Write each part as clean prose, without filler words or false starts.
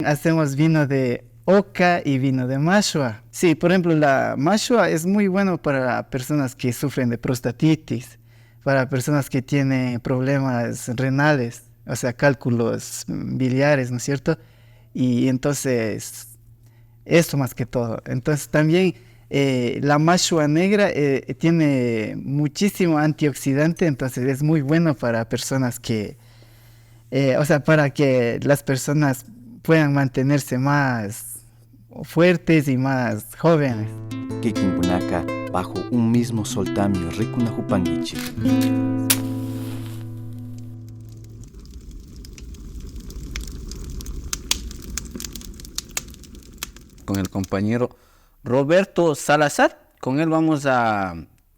Hacemos vino de oca y vino de mashua. Sí, por ejemplo, la mashua es muy bueno para personas que sufren de prostatitis, para personas que tienen problemas renales, o sea, cálculos biliares, ¿no es cierto? Y entonces, esto más que todo. Entonces también la mashua negra tiene muchísimo antioxidante, entonces es muy bueno para personas que o sea, para que las personas puedan mantenerse más fuertes y más jóvenes. Kikinkunaka bajo un mismo soltamio rikuna hupangichi. Con el compañero Roberto Salazar. Con él vamos a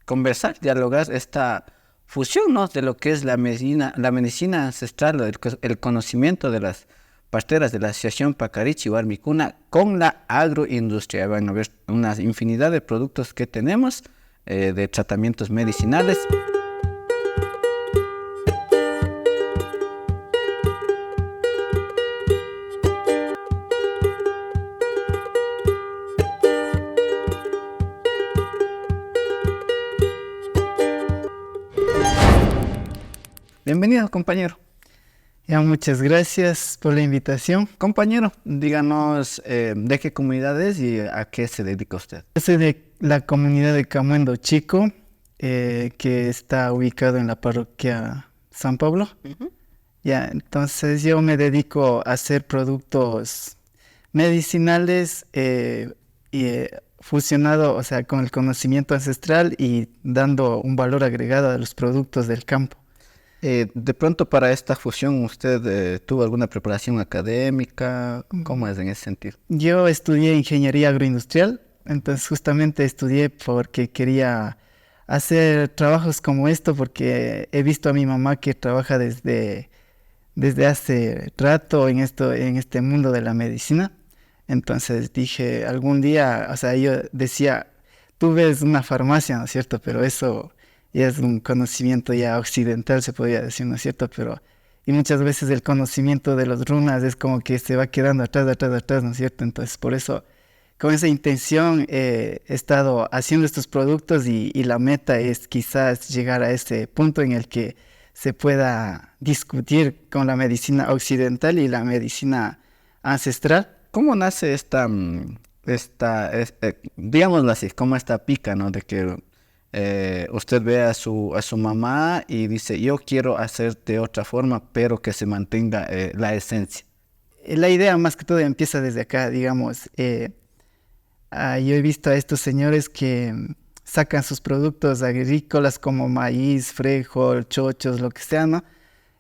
conversar, dialogar esta fusión, ¿no?, de lo que es la medicina ancestral, el conocimiento de las parteras de la Asociación Pacarichi Warmicuna con la agroindustria. Van a ver una infinidad de productos que tenemos, de tratamientos medicinales. Bienvenido, compañero. Ya, muchas gracias por la invitación. Compañero, díganos de qué comunidad es y a qué se dedica usted. Yo soy de la comunidad de Camuendo Chico, que está ubicado en la parroquia San Pablo. Ya, entonces yo me dedico a hacer productos medicinales fusionado, o sea, con el conocimiento ancestral y dando un valor agregado a los productos del campo. De pronto para esta fusión, ¿usted tuvo alguna preparación académica? ¿Cómo es en ese sentido? Yo estudié ingeniería agroindustrial, entonces justamente estudié porque quería hacer trabajos como esto, porque he visto a mi mamá que trabaja desde hace rato en este mundo de la medicina. Entonces dije, algún día, o sea, yo decía, tú ves una farmacia, ¿no es cierto? Pero eso ya es un conocimiento ya occidental, se podría decir, ¿no es cierto? Y muchas veces el conocimiento de los runas es como que se va quedando atrás, ¿no es cierto? Entonces, por eso, con esa intención he estado haciendo estos productos y la meta es quizás llegar a ese punto en el que se pueda discutir con la medicina occidental y la medicina ancestral. ¿Cómo nace digámoslo así, como esta pica, ¿no?, de que usted ve a su mamá y dice, yo quiero hacer de otra forma, pero que se mantenga la esencia? La idea más que todo empieza desde acá, digamos. Yo he visto a estos señores que sacan sus productos agrícolas como maíz, frijol, chochos, lo que sea, ¿no?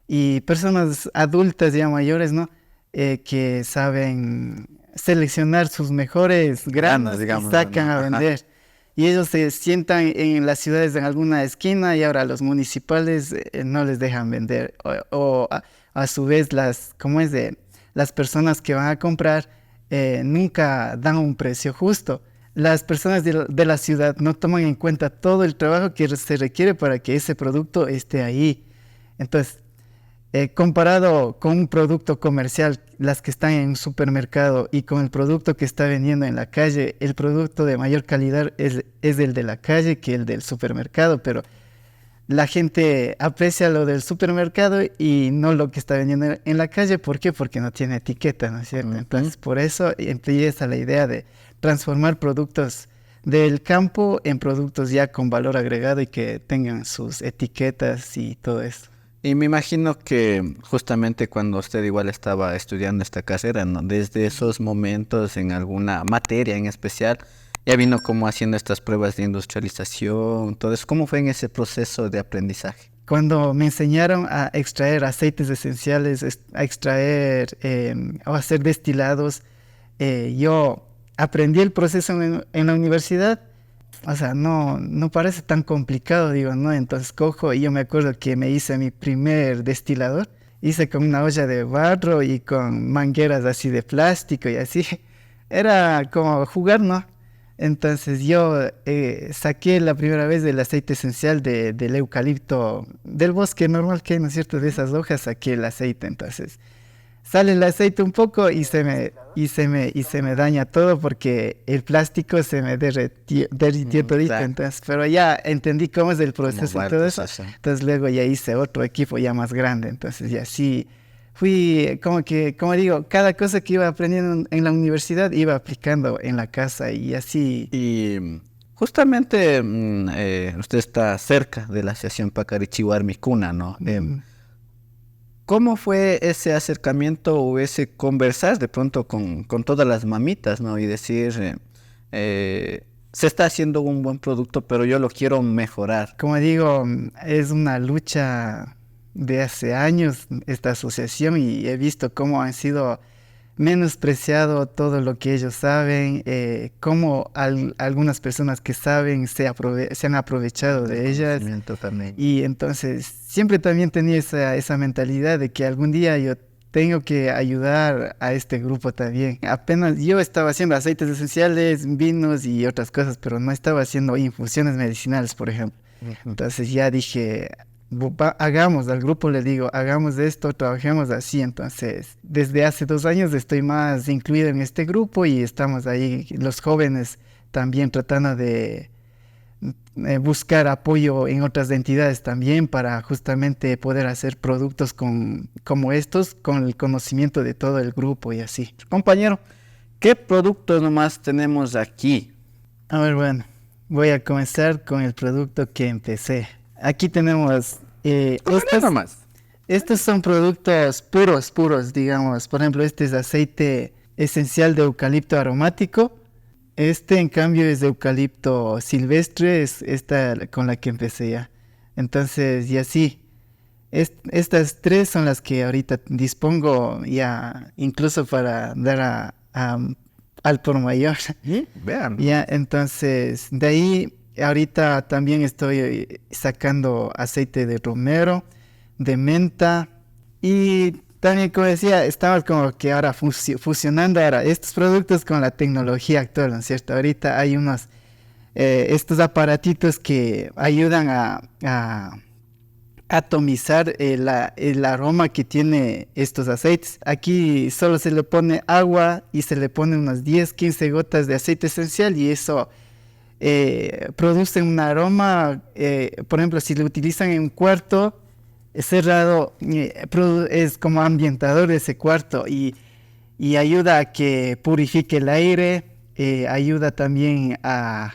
Y personas adultas ya mayores, ¿no? Que saben seleccionar sus mejores granos, digamos, y sacan a vender. Y ellos se sientan en las ciudades en alguna esquina y ahora los municipales no les dejan vender. A su vez, las personas que van a comprar nunca dan un precio justo. Las personas de la ciudad no toman en cuenta todo el trabajo que se requiere para que ese producto esté ahí. Entonces, comparado con un producto comercial, las que están en un supermercado, y con el producto que está vendiendo en la calle, el producto de mayor calidad es el de la calle que el del supermercado, pero la gente aprecia lo del supermercado y no lo que está vendiendo en la calle. ¿Por qué? Porque no tiene etiqueta, ¿no es cierto? Entonces, por eso empieza la idea de transformar productos del campo en productos ya con valor agregado y que tengan sus etiquetas y todo eso. Y me imagino que justamente cuando usted igual estaba estudiando esta carrera, ¿no?, desde esos momentos en alguna materia en especial, ya vino como haciendo estas pruebas de industrialización. Entonces, ¿cómo fue en ese proceso de aprendizaje? Cuando me enseñaron a extraer aceites esenciales, a extraer o hacer destilados, yo aprendí el proceso en la universidad. O sea, no parece tan complicado, digo, ¿no? Entonces cojo y yo me acuerdo que me hice mi primer destilador. Hice con una olla de barro y con mangueras así de plástico y así. Era como jugar, ¿no? Entonces yo saqué la primera vez del aceite esencial del eucalipto, del bosque normal que hay, ¿no es cierto? De esas hojas saqué el aceite. Entonces sale el aceite un poco y se me daña todo porque el plástico se me derritió todito. Claro. Entonces, pero ya entendí cómo es el ¿Cómo proceso va y el todo eso. proceso? Entonces luego ya hice otro equipo ya más grande. Entonces ya sí fui como digo, cada cosa que iba aprendiendo en la universidad iba aplicando en la casa y así. Y justamente usted está cerca de la Asociación Pacarichihuarmicuna, ¿no? ¿Cómo fue ese acercamiento o ese conversar de pronto con todas las mamitas, ¿no? Y decir, se está haciendo un buen producto, pero yo lo quiero mejorar. Como digo, es una lucha de hace años esta asociación y he visto cómo han sido menospreciado todo lo que ellos saben, cómo algunas personas que saben se han aprovechado de ellas. Conocimiento también. Y entonces siempre también tenía esa mentalidad de que algún día yo tengo que ayudar a este grupo también. Apenas yo estaba haciendo aceites esenciales, vinos y otras cosas, pero no estaba haciendo infusiones medicinales, por ejemplo. Entonces ya dije, hagamos, al grupo le digo, hagamos esto, trabajemos así. Entonces, desde hace 2 años estoy más incluido en este grupo y estamos ahí, los jóvenes también tratando de buscar apoyo en otras entidades también para justamente poder hacer productos como estos con el conocimiento de todo el grupo y así. Compañero, ¿qué productos nomás tenemos aquí? A ver, bueno, voy a comenzar con el producto que empecé. Aquí tenemos Nomás. estos son productos puros, digamos. Por ejemplo, este es aceite esencial de eucalipto aromático. Este, en cambio, es de eucalipto silvestre, es esta con la que empecé ya. Entonces, y así. Estas 3 son las que ahorita dispongo ya, incluso para dar al por mayor. Vean. Ya, entonces, de ahí, ahorita también estoy sacando aceite de romero, de menta y también, como decía, estamos como que ahora fusionando ahora estos productos con la tecnología actual, ¿no es cierto? Ahorita hay estos aparatitos que ayudan a atomizar el aroma que tiene estos aceites. Aquí solo se le pone agua y se le pone unas 10-15 gotas de aceite esencial y eso produce un aroma, por ejemplo, si lo utilizan en un cuarto cerrado, es como ambientador de ese cuarto y ayuda a que purifique el aire, ayuda también a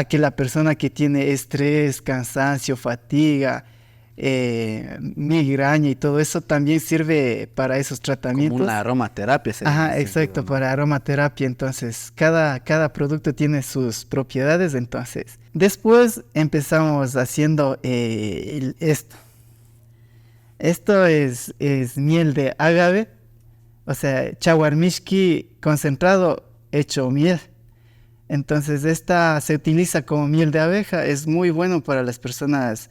que la persona que tiene estrés, cansancio, fatiga, migraña y todo eso también sirve para esos tratamientos. Como una aromaterapia. Ajá, exacto, para aromaterapia. Entonces, cada producto tiene sus propiedades. Entonces, después empezamos haciendo esto. Esto es miel de agave, o sea, chaguarmishki concentrado hecho miel. Entonces, esta se utiliza como miel de abeja. Es muy bueno para las personas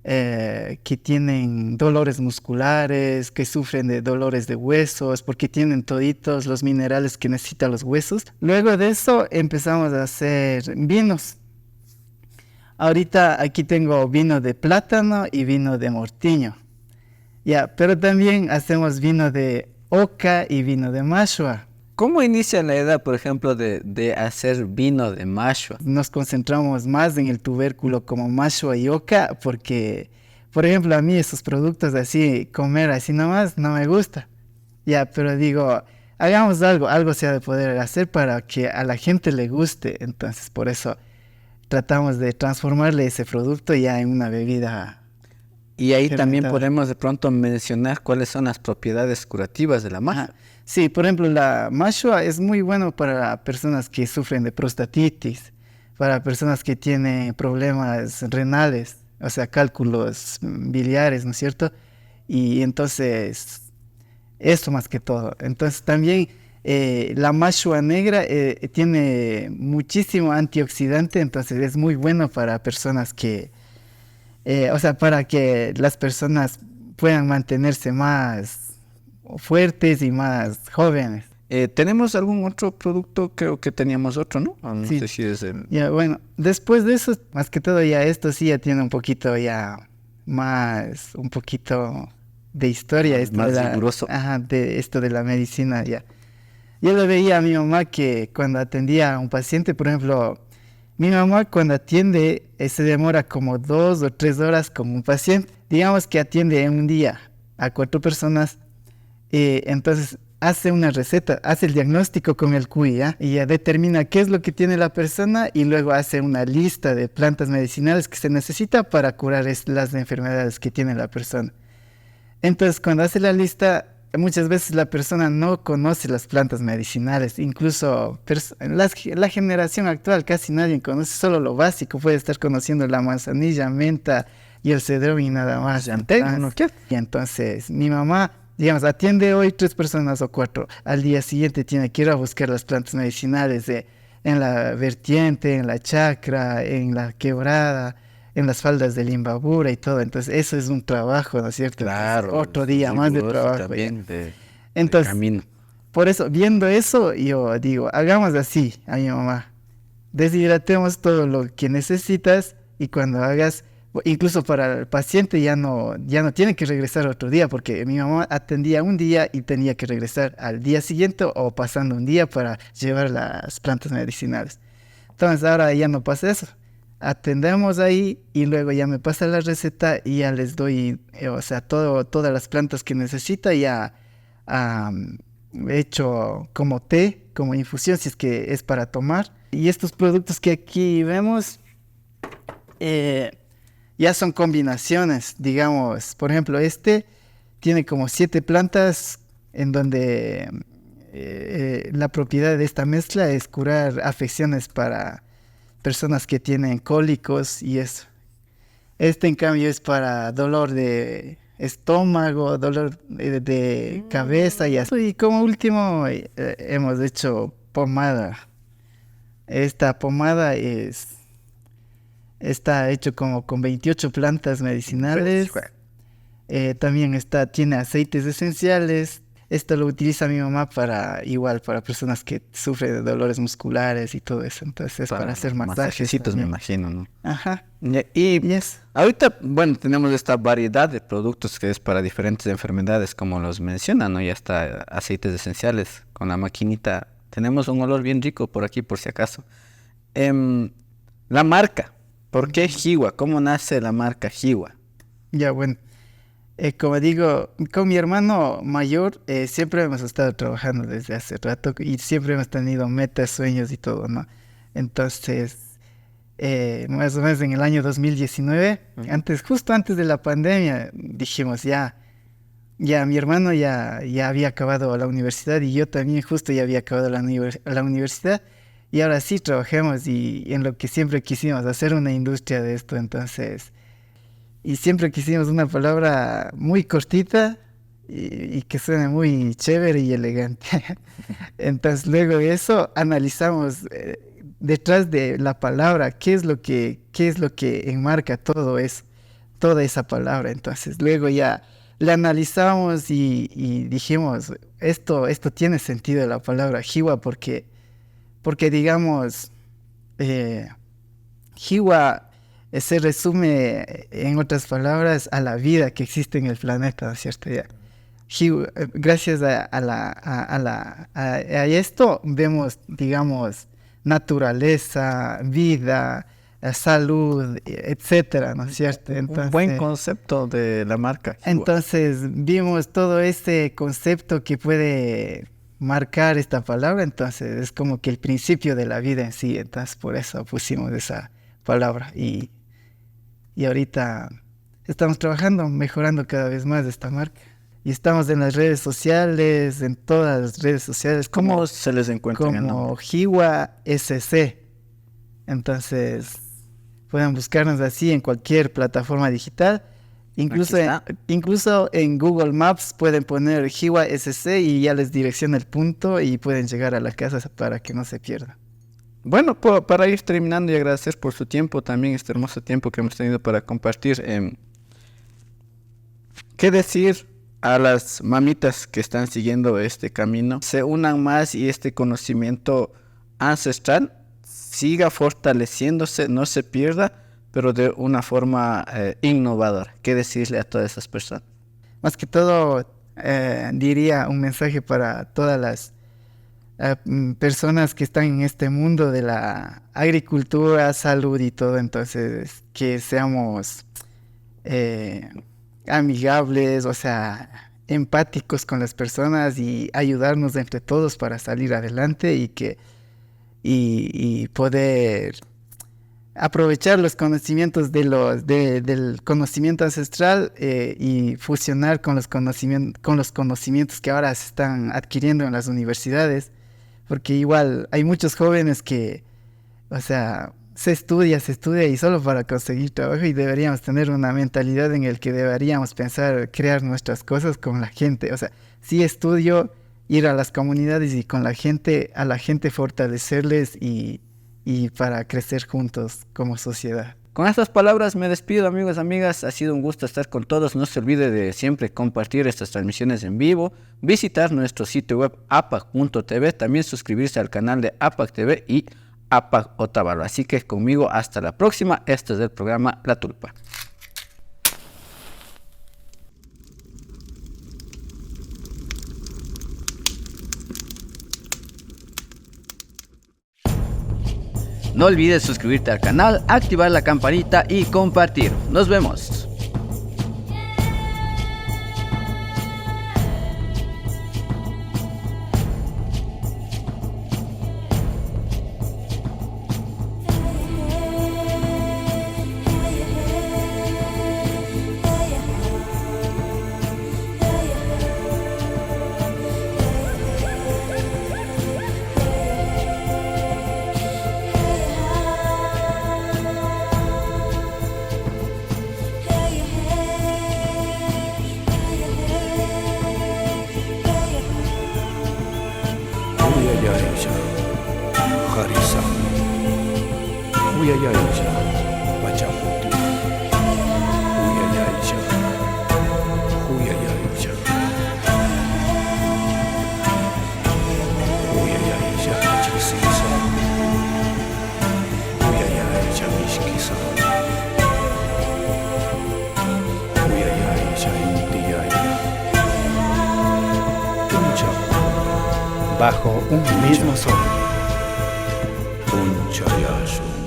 que tienen dolores musculares, que sufren de dolores de huesos, porque tienen toditos los minerales que necesitan los huesos. Luego de eso empezamos a hacer vinos. Ahorita aquí tengo vino de plátano y vino de mortiño. Ya, pero también hacemos vino de oca y vino de mashua. ¿Cómo inicia la edad, por ejemplo, de hacer vino de mashua? Nos concentramos más en el tubérculo como mashua y oca porque, por ejemplo, a mí esos productos así, comer así nomás, no me gusta. Ya, pero digo, hagamos algo se ha de poder hacer para que a la gente le guste. Entonces, por eso tratamos de transformarle ese producto ya en una bebida. Y ahí también fermentada. podemos de pronto mencionar cuáles son las propiedades curativas de la mashua. Ajá. Sí, por ejemplo, la mashua es muy bueno para personas que sufren de prostatitis, para personas que tienen problemas renales, o sea, cálculos biliares, ¿no es cierto? Y entonces, eso más que todo. Entonces también la mashua negra tiene muchísimo antioxidante, entonces es muy bueno para personas que, o sea, para que las personas puedan mantenerse más fuertes y más jóvenes. ¿Tenemos algún otro producto? Creo que teníamos otro, ¿no? O no Sí. sé si es el... Ya, bueno, después de eso, más que todo ya esto sí ya tiene un poquito ya más, un poquito de historia, esto más de la, riguroso. ajá, de esto de la medicina ya. Yo le veía a mi mamá que cuando atendía a un paciente, por ejemplo, mi mamá cuando atiende se demora como 2 o 3 horas con un paciente. Digamos que atiende en un día a 4 personas, entonces hace una receta, hace el diagnóstico con el QI, ¿ya? Y ya determina qué es lo que tiene la persona y luego hace una lista de plantas medicinales que se necesita para curar las enfermedades que tiene la persona. Entonces, cuando hace la lista, muchas veces la persona no conoce las plantas medicinales, incluso la generación actual casi nadie conoce, solo lo básico, puede estar conociendo la manzanilla, menta y el cedrón y nada más. Y entonces mi mamá, digamos, atiende hoy 3 personas o 4, al día siguiente tiene que ir a buscar las plantas medicinales en la vertiente, en la chacra, en la quebrada, en las faldas del Imbabura y todo. Entonces eso es un trabajo, ¿no es cierto? Claro. Entonces, otro día más de riguroso trabajo. también Ya. de Entonces, camino. por eso, viendo eso, yo digo, hagamos así a mi mamá. Deshidratemos todo lo que necesitas y cuando hagas, incluso para el paciente ya no tiene que regresar otro día, porque mi mamá atendía un día y tenía que regresar al día siguiente o pasando un día para llevar las plantas medicinales. Entonces ahora ya no pasa eso. Atendemos ahí y luego ya me pasa la receta y ya les doy, o sea, todas las plantas que necesita ya hecho como té, como infusión, si es que es para tomar. Y estos productos que aquí vemos ya son combinaciones, digamos. Por ejemplo, este tiene como 7 plantas en donde la propiedad de esta mezcla es curar afecciones para personas que tienen cólicos y eso. Este en cambio es para dolor de estómago, dolor de cabeza y así. Y como último hemos hecho pomada. Esta pomada está hecho como con 28 plantas medicinales. También tiene aceites esenciales. Esto lo utiliza mi mamá para personas que sufren de dolores musculares y todo eso. Entonces es para hacer masajes. Me imagino, ¿no? Ajá. Y Yes. ahorita, bueno, tenemos esta variedad de productos que es para diferentes enfermedades, como los mencionan, ¿no? Ya está aceites esenciales con la maquinita. Tenemos un olor bien rico por aquí, por si acaso. La marca. ¿Por qué Hiwa? ¿Cómo nace la marca Hiwa? Ya, bueno. Como digo, con mi hermano mayor siempre hemos estado trabajando desde hace rato y siempre hemos tenido metas, sueños y todo, ¿no? Entonces, más o menos en el año 2019, justo antes de la pandemia, dijimos ya mi hermano ya había acabado la universidad y yo también justo ya había acabado la universidad y ahora sí trabajemos y en lo que siempre quisimos, hacer una industria de esto, entonces... Y siempre quisimos una palabra muy cortita y que suene muy chévere y elegante. Entonces luego de eso analizamos detrás de la palabra qué es lo que enmarca todo eso, toda esa palabra. Entonces luego ya la analizamos y dijimos, esto tiene sentido la palabra Hiwa porque digamos, Hiwa se resume, en otras palabras, a la vida que existe en el planeta, ¿no es cierto? Ya. Gracias a esto vemos, digamos, naturaleza, vida, salud, etcétera, ¿no es cierto? Entonces, un buen concepto de la marca Hiwa. Entonces vimos todo este concepto que puede marcar esta palabra, entonces es como que el principio de la vida en sí, entonces por eso pusimos esa palabra y ahorita estamos trabajando, mejorando cada vez más esta marca. Y estamos en las redes sociales, en todas las redes sociales. ¿Cómo se les encuentra en el nombre? Como Hiwa SC. Entonces, pueden buscarnos así en cualquier plataforma digital. Incluso en Google Maps pueden poner Hiwa SC y ya les direcciona el punto y pueden llegar a la casa para que no se pierdan. Bueno, para ir terminando y agradecer por su tiempo, también este hermoso tiempo que hemos tenido para compartir. ¿Qué decir a las mamitas que están siguiendo este camino? Se unan más y este conocimiento ancestral siga fortaleciéndose, no se pierda, pero de una forma innovadora. ¿Qué decirle a todas esas personas? más que todo diría un mensaje para todas las personas que están en este mundo de la agricultura, salud y todo. Entonces, que seamos amigables, o sea, empáticos con las personas y ayudarnos entre todos para salir adelante y poder aprovechar los conocimientos del conocimiento ancestral y fusionar con los conocimientos que ahora se están adquiriendo en las universidades, porque igual hay muchos jóvenes que, o sea, se estudia y solo para conseguir trabajo, y deberíamos tener una mentalidad en el que deberíamos pensar crear nuestras cosas con la gente. O sea, sí estudio, ir a las comunidades y con a la gente fortalecerles y para crecer juntos como sociedad. Con estas palabras me despido, amigos, amigas. Ha sido un gusto estar con todos. No se olvide de siempre compartir estas transmisiones en vivo, visitar nuestro sitio web apac.tv, también suscribirse al canal de APAC TV y APAC Otavalo. Así que conmigo hasta la próxima. Esto es el programa La Tulpa. No olvides suscribirte al canal, activar la campanita y compartir. Nos vemos. Harisa, Uyayaija, Pachamuti, Uyayaija, Uyayaija, Uyayaija, Chisisa, Uyayaija, Mishkisa, Uyayaija, Intiyaya, Uncha, bajo un mismo sol. Unchayasu.